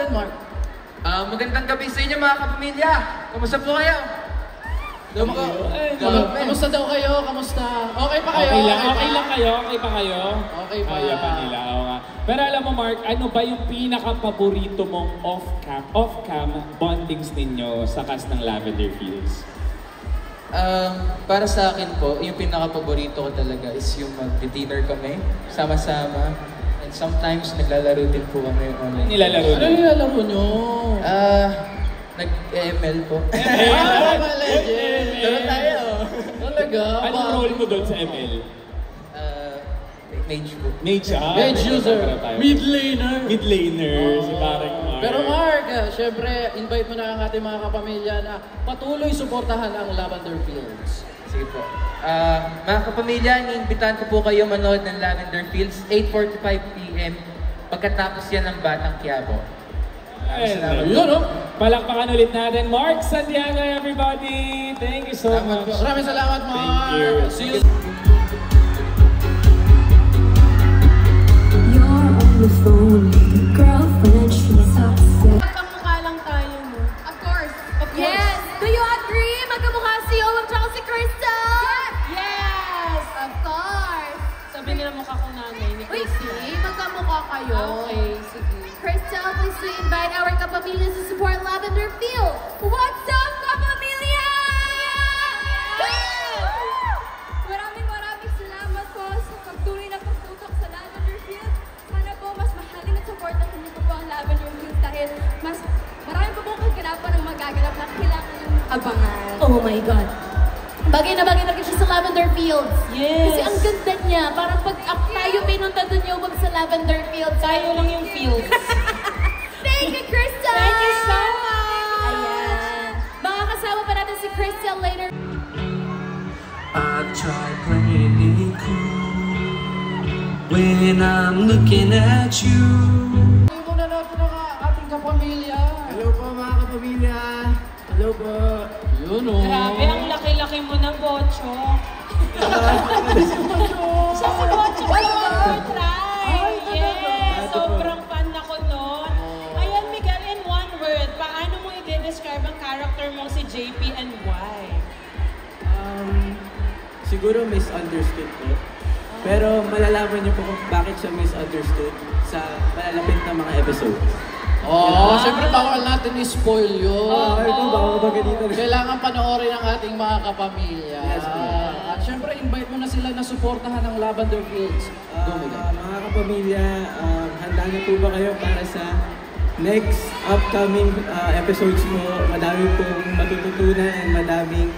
ahead, Mark. Magandang gabi sa inyo mga kapamilya. Kamusta po kayo? Kamusta daw kayo? Kamusta? Okay pa kayo? Okay lang kayo? Okay pa kayo? Okay pa. Kaya pa nila, oo nga. Pero alam mo Mark, ano ba yung pinaka-paborito mong off-cam bondings ninyo sa cast ng Lavender Fields? Para sa akin po, yung pinaka-paborito ko talaga is yung mag-dinner kami, sama-sama. And sometimes naglalaro din po kami online. Nilalaro Ano nilalaro nyo? Nag-ML po. Mobile Legends! Laro tayo! Talaga? Anong role mo doon sa ML? Mage po. Mage, Mage user. Mid laner. Mid laner, si Parang Mark. Pero Mark, syempre, invite mo na ang ating mga kapamilya na patuloy suportahan ang Lavender Fields. Sige po. Mga kapamilya, iniimbitahan ko po kayo manood ng Lavender Fields, 8:45 PM, pagkatapos yan ng Batang Quiapo. Yun, no? Palakpakan ulit natin. Mark Santiago, everybody! Thank you so much. Maraming salamat, Mark. Thank you. See you. You're on the phone with your girlfriend, she's upset. Magkamukha lang tayo, no? Of course. Yes! Do you agree? Magkamukha si Owen tsaka si Crystal? Yes! Of course. Sabi nila mukha kong nanay ni Wait, Crystal. see? Magkamukha kayo. Okay, sige. Crystal, please to invite our kapamilya to support Lavender Field. What's up, kapamilya? Maraming salamat po sa pagtuloy na pagtutok sa Lavender Field. Sana po mas mahalin at supportahan niyo po ang Lavender Field dahil mas marami po pong kaganapan ng magaganap na kailangan yung abangan. Oh my God. Bagay na siya sa Lavender Fields. Yes. Kasi ang ganda niya. Parang pag tayo pinunta dun yung sa Lavender Fields. Tayo lang yung fields. Thank you, Crystal! Thank you so much! Ayan. Makakasama pa natin si Crystal later. I've tried playing it cool when I'm looking at you. Muna natin ang ating kapamilya. Hello po mga kapamilya. Hello po. Yun, o. Grabe, ang laki-laki mo ng bocho. Siya si Bocho ko lang try. Yes, sobrang fan ako nun. Ayan, Miguel, in one word, paano mo i-describe ang character mo si JP and why? Siguro misunderstood po. Pero malalaman niyo po kung bakit siya misunderstood sa malalapit na mga episodes. Siyempre bawal natin i-spoil yun. Ay, po, baka mapagalitan. Kailangan panoorin ang ating mga kapamilya. Yes, po. At siyempre, invite mo na sila na suportahan ang Lavender Fields. Mga kapamilya, handa na po ba kayo para sa next upcoming episodes mo? Madami pong matututunan and madaming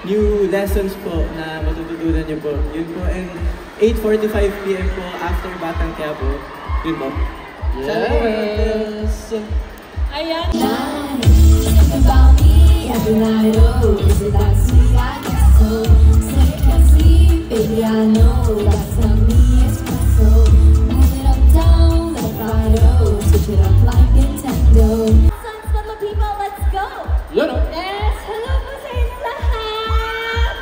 new lessons po na matututunan niyo po. Yun po, and 8:45 PM po after Batang Quiapo. Yun po. Yes! Ayan. Think about me every night, oh, is it that sweet? I guess so. Say I can't sleep, baby, I know that's not me, espresso. Move it up, down, like Fido, switch it up like Nintendo. Sons of the people, let's go! Yun, o. Yes, hello po sa inyo lahat!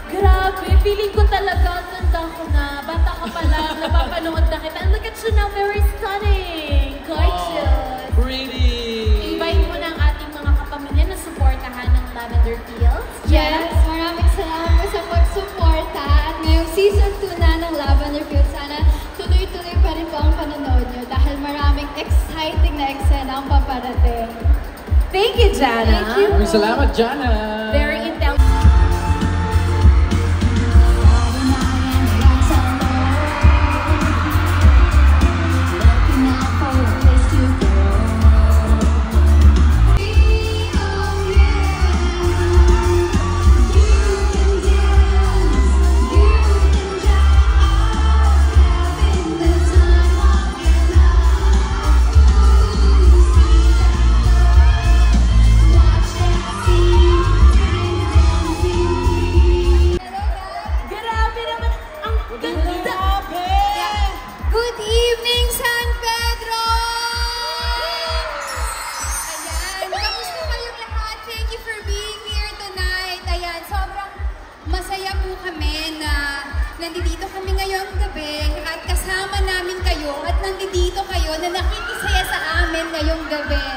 Grabe, feeling ko talaga, ganda ko na. Bata ka pa lang, napapanood na kita. And look at you now, very stunning! Gorgeous! Pretty! Invite mo na ang ating mga kapamilya na suportahan ng Lavender Fields. Yes, maraming salamat sa pagsuporta at ngayong season 2 na ng Lavender Field. Sana tuloy-tuloy pa rin po ang panonood nyo dahil maraming exciting na eksena ang paparating. Thank you, Jana. Thank you. Maraming salamat, Jana! Very intelligent. Good evening, San Pedro! Ayan, kamusta kayong lahat? Thank you for being here tonight. Ayan, sobrang masaya po kami na nandito kami ngayong gabi at kasama namin kayo at nandito kayo na nakikisaya sa amin ngayong gabi.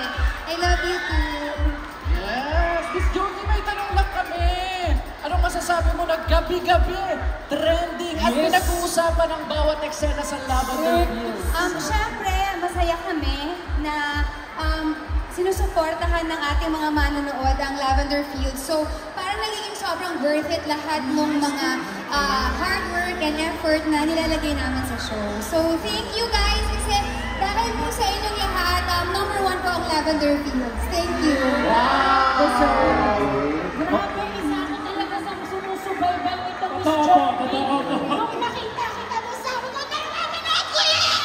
gabi-gabi, trending at pinag-uusapan ng bawat eksena sa Lavender Fields. Siyempre, masaya kami na sinusuportahan ng ating mga manonood ang Lavender Fields. So, parang nagiging sobrang worth it lahat ng mga hard work and effort na nilalagay namin sa show. So, thank you guys kasi dahil po sa inyong lahat, number 1 po ang Lavender Fields. Thank you. Grabe, isa ako talaga sa sumusubaybay nito, Miss Jody. Nung nakita kita mo sa ako, nagkakapinood ko yan!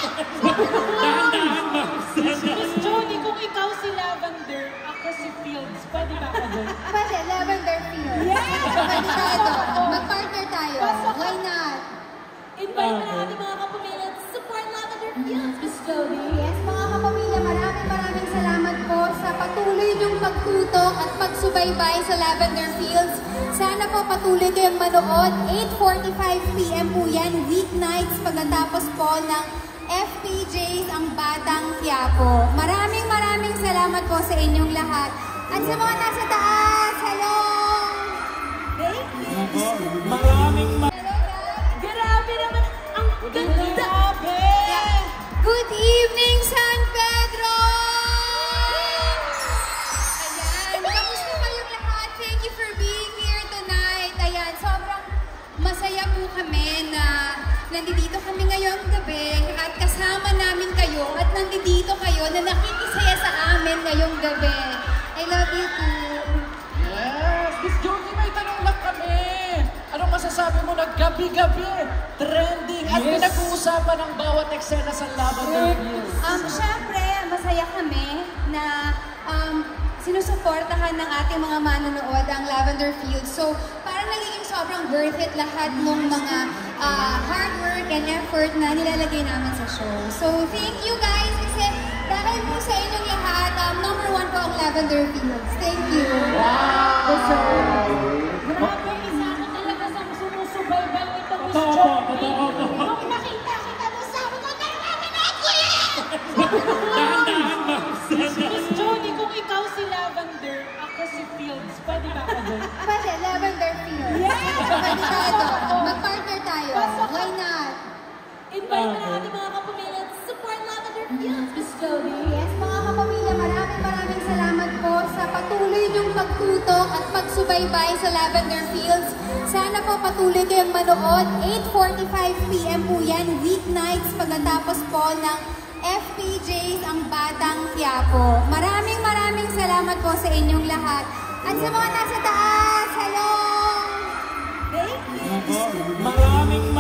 Miss Jody, kung ikaw si Lavender, ako si Fields, pwede ba ako doon? Pwede, Lavender Fields. Mag-partner tayo. Why not? Invite mo na ating mga kapamilya at support Lavender Fields, Miss Jody. Yes, mga kapamilya, maraming salamat po sa patuloy niyong pagtutok at pagsubaybay sa Lavender Fields. Sana po patuloy kayong manood. 8:45 PM po yan, weeknights, pagkatapos po ng FPJs ang Batang Quiapo. Maraming salamat po sa inyong lahat. At sa mga nasa taas, hello! Thank you! Maraming Grabe naman, ang ganda! Good evening, San Pedro! Ayan, kamusta kayong lahat? Thank you for being here tonight. Ayan, sobrang masaya po kami na nandito kami ngayong gabi at kasama namin kayo at nandito kayo na nakikisaya sa amin ngayong gabi. I love you too. Yes! Miss Jody, may tanong lang kami. Anong masasabi mo na gabi-gabi, trending at pinag-uusapan ng bawat eksena sa Lavender Fields? Siyempre, masaya kami na sinusuportahan ng ating mga manonood ang Lavender Fields. So, parang nagiging sobrang worth it lahat ng mga hard work and effort na nilalagay namin sa show. So, thank you guys kasi dahil po sa inyong lahat, number 1 po ang Lavender Fields. Thank you. Grabe, isa ako talaga sa sumusubaybay nito, Miss Jody. Nung nakita kita mo sa ako, nagkakapinood ko yan! Miss Jody, kung ikaw si Lavender, ako si Fields, pwede ba ako doon? Pwede, Lavender Fields. Pwede tayo doon. Mag-partner tayo. Why not? Invite mo na ating mga kapamilya at support Lavender Fields, Miss Jody. Yes, mga kapamilya, maraming salamat po sa patuloy niyong pagtutok at pagsubaybay sa Lavender Fields. Sana po patuloy kayong manood. 8:45 PM po yan, weeknights, pagkatapos po ng FPJs ang Batang Quiapo. Maraming salamat po sa inyong lahat. At sa mga nasa taas, hello! Thank you! maraming